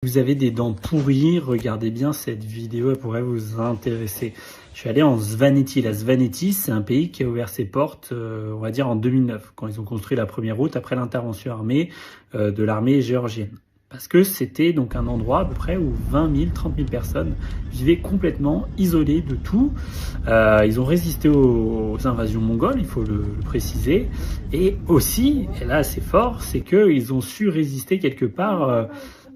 Vous avez des dents pourries, regardez bien cette vidéo, elle pourrait vous intéresser. Je suis allé en Svaneti. La Svaneti, c'est un pays qui a ouvert ses portes, on va dire en 2009, quand ils ont construit la première route après l'intervention armée de l'armée géorgienne. Parce que c'était donc un endroit à peu près où 20 000, 30 000 personnes vivaient complètement isolées de tout. Ils ont résisté aux invasions mongoles, il faut le préciser. Et aussi, et là c'est fort, c'est qu'ils ont su résister quelque part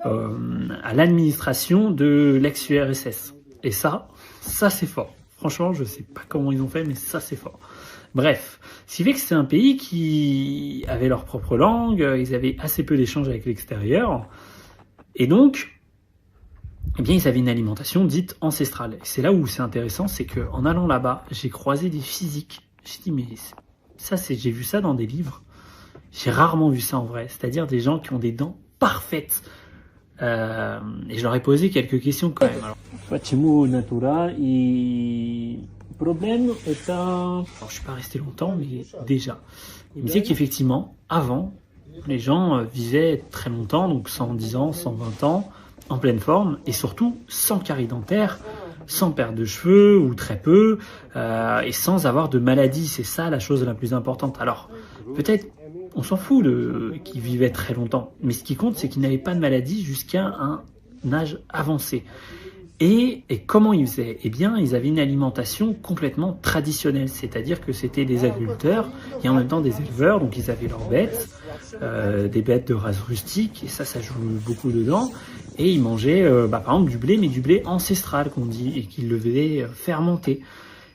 à l'administration de l'ex-URSS. Et ça c'est fort. Franchement, je sais pas comment ils ont fait, mais ça c'est fort. Bref, ce qui fait que c'est un pays qui avait leur propre langue, ils avaient assez peu d'échanges avec l'extérieur, et donc, eh bien, ils avaient une alimentation dite ancestrale. Et c'est là où c'est intéressant, c'est qu'en allant là-bas, j'ai croisé des physiques. J'ai dit, mais ça, j'ai vu ça dans des livres. J'ai rarement vu ça en vrai. C'est-à-dire des gens qui ont des dents parfaites. Et je leur ai posé quelques questions quand même. Facciamo natura e problème est un... Alors, je suis pas resté longtemps, mais déjà. Il me disait qu'effectivement, avant, les gens vivaient très longtemps, donc 110 ans, 120 ans, en pleine forme, et surtout sans carie dentaire, sans perte de cheveux, ou très peu, et sans avoir de maladie. C'est ça la chose la plus importante. Alors, peut-être, on s'en fout qu'ils vivaient très longtemps, mais ce qui compte, c'est qu'ils n'avaient pas de maladie jusqu'à un âge avancé. Et comment ils faisaient? Eh bien, ils avaient une alimentation complètement traditionnelle, c'est-à-dire que c'était des agriculteurs et en même temps des éleveurs, donc ils avaient leurs bêtes, des bêtes de race rustique, et ça joue beaucoup dedans, et ils mangeaient par exemple du blé, mais du blé ancestral qu'on dit, et qu'ils le faisaient fermenter.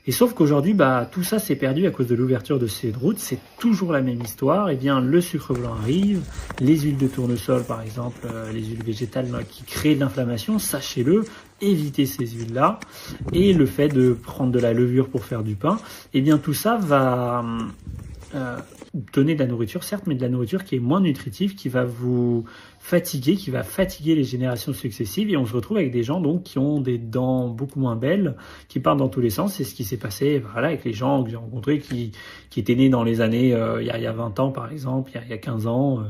Et sauf qu'aujourd'hui, tout ça s'est perdu à cause de l'ouverture de ces routes. C'est toujours la même histoire. Eh bien, le sucre blanc arrive, les huiles de tournesol, par exemple, les huiles végétales qui créent de l'inflammation, sachez-le, évitez ces huiles-là. Et le fait de prendre de la levure pour faire du pain, eh bien, tout ça va donner de la nourriture, certes, mais de la nourriture qui est moins nutritive, qui va vous fatiguer, qui va fatiguer les générations successives, et on se retrouve avec des gens donc qui ont des dents beaucoup moins belles, qui partent dans tous les sens. C'est ce qui s'est passé voilà, avec les gens que j'ai rencontrés qui étaient nés dans les années, il y a 20 ans par exemple, il y a 15 ans,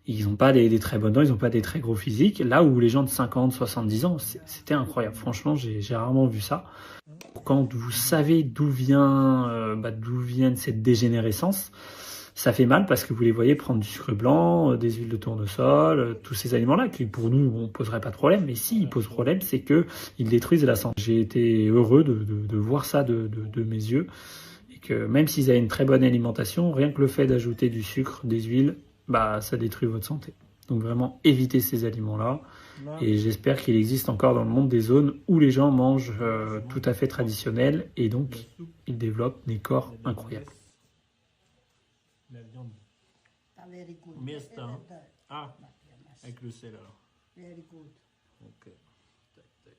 ils n'ont pas des très bonnes dents, ils n'ont pas des très gros physiques, là où les gens de 50, 70 ans, c'était incroyable. Franchement, j'ai rarement vu ça. Quand vous savez d'où vient cette dégénérescence, ça fait mal parce que vous les voyez prendre du sucre blanc, des huiles de tournesol, tous ces aliments-là qui pour nous on poserait pas de problème, mais si ils posent problème, c'est que ils détruisent la santé. J'ai été heureux de voir ça de mes yeux, et que même s'ils avaient une très bonne alimentation, rien que le fait d'ajouter du sucre, des huiles, ça détruit votre santé. Donc vraiment évitez ces aliments-là. Et j'espère qu'il existe encore dans le monde des zones où les gens mangent tout à fait traditionnel, et donc ils développent des corps incroyables. La viande. Miesta. Ah, avec le sel alors. Ok. Tac, tac.